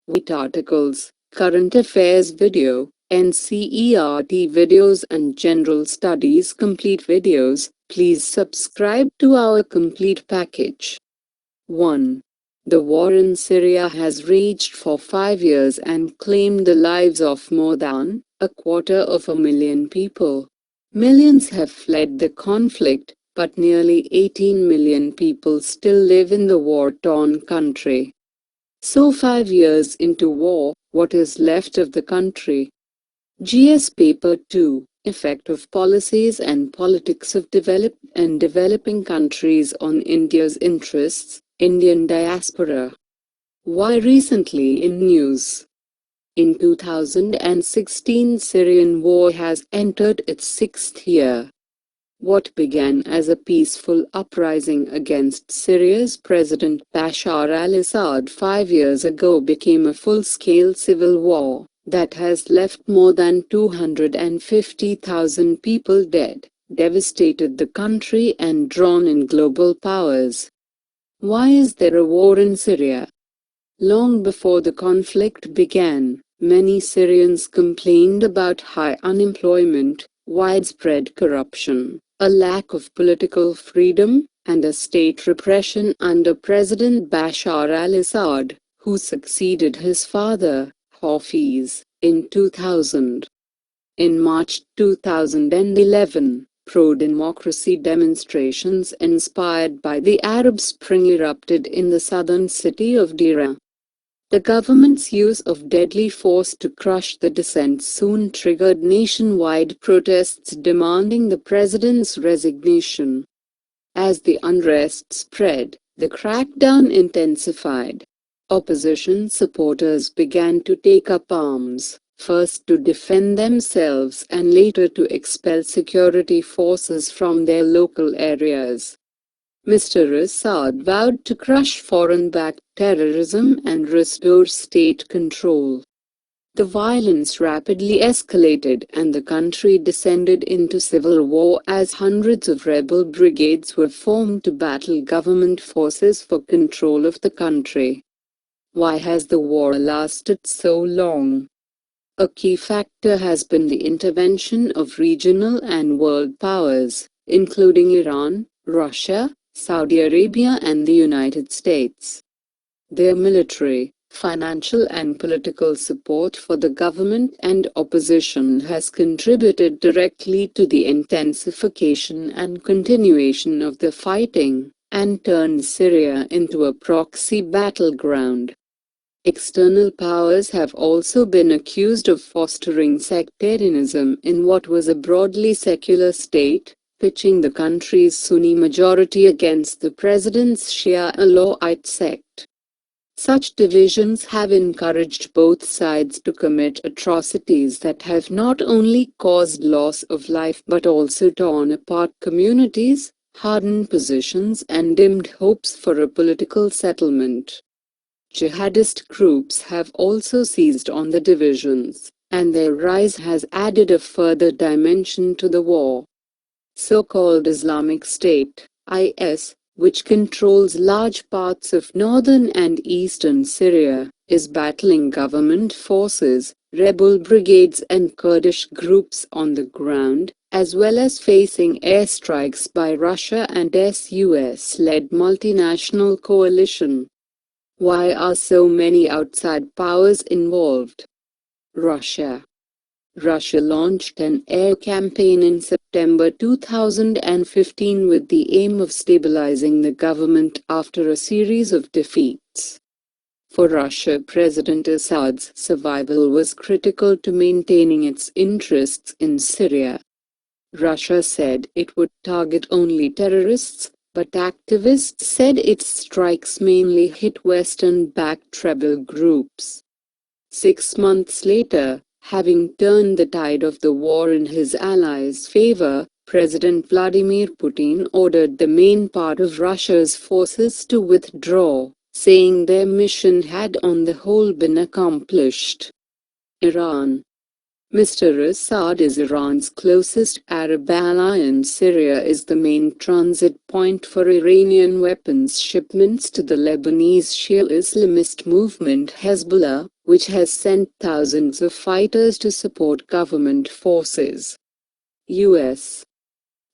Wait articles, current affairs video, NCERT videos and general studies complete videos. Please subscribe to our complete package. 1. The war in Syria has raged for 5 years and claimed the lives of more than 250,000 people. Millions have fled the conflict, but nearly 18 million people still live in the war-torn country. So 5 years into war, what is left of the country? GS Paper 2, Effect of Policies and Politics of Developed and Developing Countries on India's Interests, Indian Diaspora. Why recently in news? In 2016, Syrian war has entered its 6th year. What began as a peaceful uprising against Syria's President Bashar al-Assad 5 years ago became a full-scale civil war that has left more than 250,000 people dead, devastated the country and drawn in global powers. Why is there a war in Syria? Long before the conflict began, many Syrians complained about high unemployment, widespread corruption, a lack of political freedom, and a state repression under President Bashar al-Assad, who succeeded his father, Hafiz, in 2000. In March 2011, pro-democracy demonstrations inspired by the Arab Spring erupted in the southern city of Dera. The government's use of deadly force to crush the dissent soon triggered nationwide protests demanding the president's resignation. As the unrest spread, the crackdown intensified. Opposition supporters began to take up arms, first to defend themselves and later to expel security forces from their local areas. Mr. Assad vowed to crush foreign-backed terrorism and restore state control. The violence rapidly escalated and the country descended into civil war as hundreds of rebel brigades were formed to battle government forces for control of the country. Why has the war lasted so long? A key factor has been the intervention of regional and world powers, including Iran, Russia, Saudi Arabia and the United States. Their military, financial and political support for the government and opposition has contributed directly to the intensification and continuation of the fighting, and turned Syria into a proxy battleground. External powers have also been accused of fostering sectarianism in what was a broadly secular state, pitching the country's Sunni majority against the president's Shia Alawite sect. Such divisions have encouraged both sides to commit atrocities that have not only caused loss of life but also torn apart communities, hardened positions and dimmed hopes for a political settlement. Jihadist groups have also seized on the divisions, and their rise has added a further dimension to the war. So-called Islamic State, IS, which controls large parts of northern and eastern Syria, is battling government forces, rebel brigades and Kurdish groups on the ground, as well as facing airstrikes by Russia and US-led multinational coalition. Why are so many outside powers involved? Russia launched an air campaign in September 2015 with the aim of stabilizing the government after a series of defeats. For Russia, President Assad's survival was critical to maintaining its interests in Syria. Russia said it would target only terrorists, but activists said its strikes mainly hit Western-backed rebel groups. 6 months later, having turned the tide of the war in his allies' favor, President Vladimir Putin ordered the main part of Russia's forces to withdraw, saying their mission had on the whole been accomplished. Iran. Mr. Assad is Iran's closest Arab ally and Syria is the main transit point for Iranian weapons shipments to the Lebanese Shia Islamist movement Hezbollah, which has sent thousands of fighters to support government forces. US.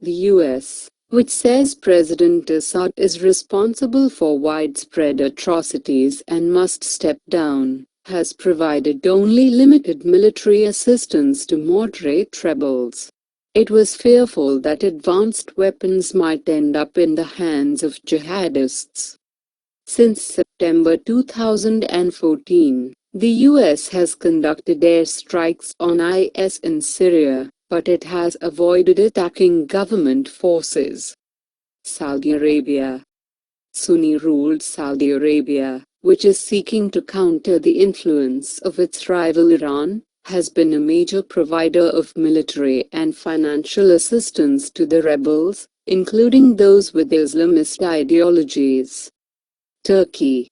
The US, which says President Assad is responsible for widespread atrocities and must step down, has provided only limited military assistance to moderate rebels. It was fearful that advanced weapons might end up in the hands of jihadists. Since September 2014, the US has conducted airstrikes on IS in Syria, but it has avoided attacking government forces. Saudi Arabia. Sunni-ruled Saudi Arabia, which is seeking to counter the influence of its rival Iran, has been a major provider of military and financial assistance to the rebels, including those with Islamist ideologies. Turkey.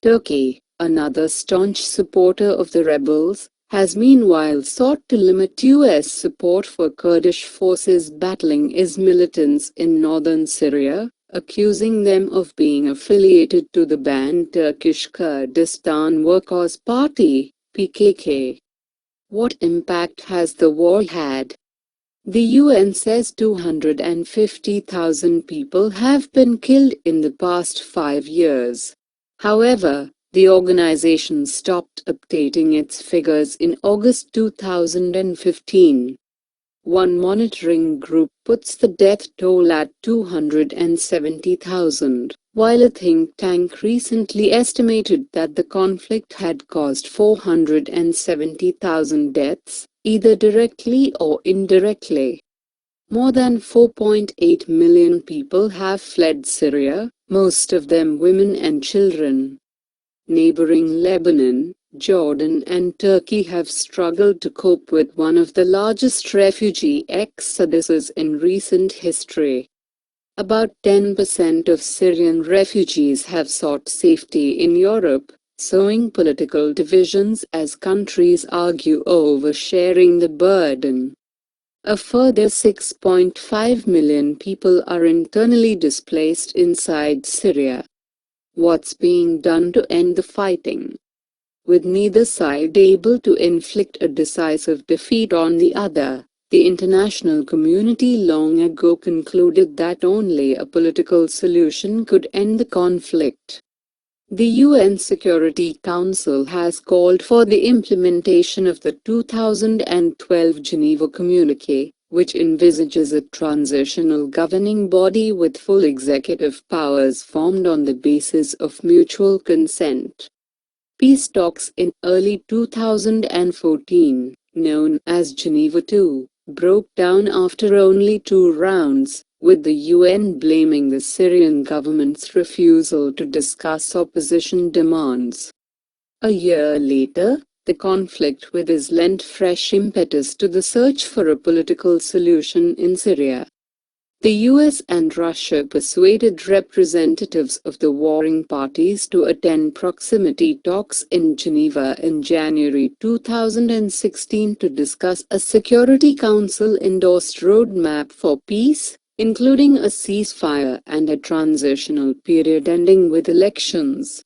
Turkey, another staunch supporter of the rebels, has meanwhile sought to limit US support for Kurdish forces battling IS militants in northern Syria, accusing them of being affiliated to the banned Turkish Kurdistan Workers' Party, PKK. What impact has the war had? The UN says 250,000 people have been killed in the past 5 years. However, the organization stopped updating its figures in August 2015. One monitoring group puts the death toll at 270,000, while a think tank recently estimated that the conflict had caused 470,000 deaths, either directly or indirectly. More than 4.8 million people have fled Syria, most of them women and children. Neighboring Lebanon, Jordan and Turkey have struggled to cope with one of the largest refugee exoduses in recent history. About 10% of Syrian refugees have sought safety in Europe, sowing political divisions as countries argue over sharing the burden. A further 6.5 million people are internally displaced inside Syria. What's being done to end the fighting? With neither side able to inflict a decisive defeat on the other, the international community long ago concluded that only a political solution could end the conflict. The UN Security Council has called for the implementation of the 2012 Geneva Communique, which envisages a transitional governing body with full executive powers formed on the basis of mutual consent. Peace talks in early 2014, known as Geneva II, broke down after only 2 rounds, with the UN blaming the Syrian government's refusal to discuss opposition demands. A year later, the conflict with IS lent fresh impetus to the search for a political solution in Syria. The US and Russia persuaded representatives of the warring parties to attend proximity talks in Geneva in January 2016 to discuss a Security Council-endorsed roadmap for peace, including a ceasefire and a transitional period ending with elections.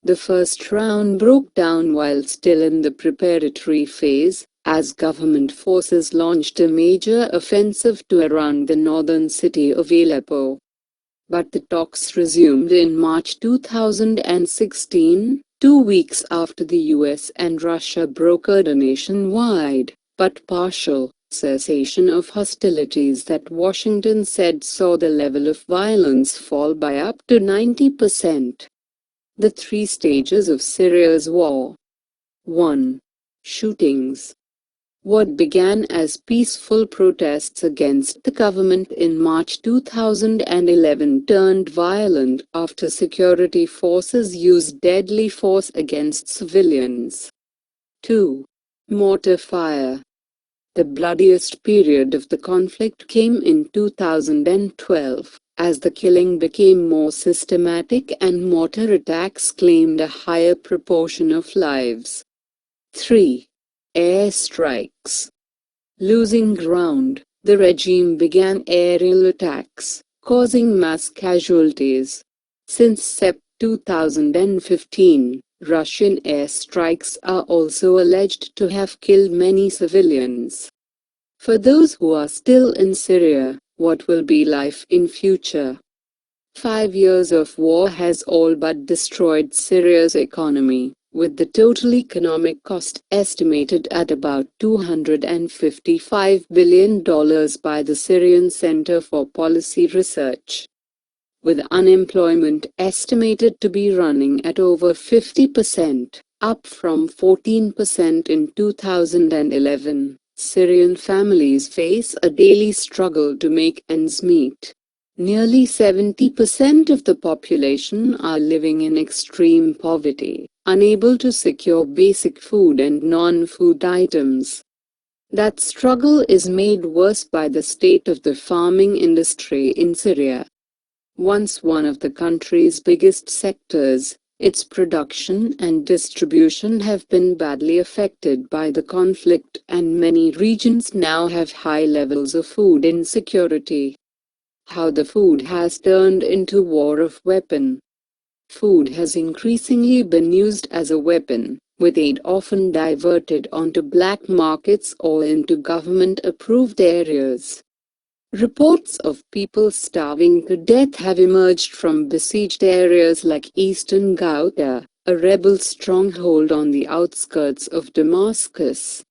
The first round broke down while still in the preparatory phase, as government forces launched a major offensive to around the northern city of Aleppo. But the talks resumed in March 2016, 2 weeks after the US and Russia brokered a nationwide, but partial, cessation of hostilities that Washington said saw the level of violence fall by up to 90%. The 3 stages of Syria's war. 1. Shootings. What began as peaceful protests against the government in March 2011 turned violent after security forces used deadly force against civilians. 2. Mortar fire. The bloodiest period of the conflict came in 2012, as the killing became more systematic and mortar attacks claimed a higher proportion of lives. 3. Airstrikes. Losing ground, the regime began aerial attacks, causing mass casualties. Since Sept 2015, Russian airstrikes are also alleged to have killed many civilians. For those who are still in Syria, what will be life in future? 5 years of war has all but destroyed Syria's economy, with the total economic cost estimated at about $255 billion by the Syrian Center for Policy Research. With unemployment estimated to be running at over 50%, up from 14% in 2011, Syrian families face a daily struggle to make ends meet. Nearly 70% of the population are living in extreme poverty, unable to secure basic food and non-food items. That struggle is made worse by the state of the farming industry in Syria. Once one of the country's biggest sectors, its production and distribution have been badly affected by the conflict, and many regions now have high levels of food insecurity. How the food has turned into war of weapon. Food has increasingly been used as a weapon, with aid often diverted onto black markets or into government-approved areas. Reports of people starving to death have emerged from besieged areas like eastern Ghouta, a rebel stronghold on the outskirts of Damascus.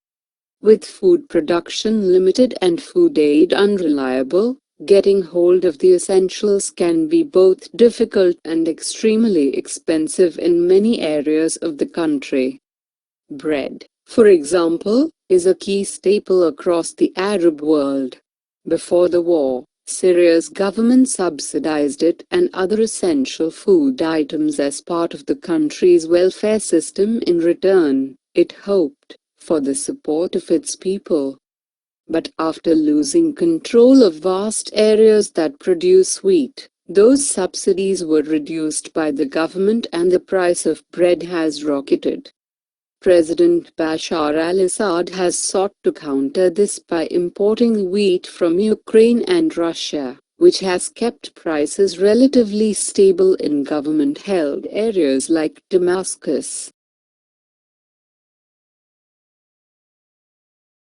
With food production limited and food aid unreliable, getting hold of the essentials can be both difficult and extremely expensive in many areas of the country. Bread, for example, is a key staple across the Arab world. Before the war, Syria's government subsidized it and other essential food items as part of the country's welfare system. In return, it hoped for the support of its people. But after losing control of vast areas that produce wheat, those subsidies were reduced by the government and the price of bread has rocketed. President Bashar al-Assad has sought to counter this by importing wheat from Ukraine and Russia, which has kept prices relatively stable in government-held areas like Damascus.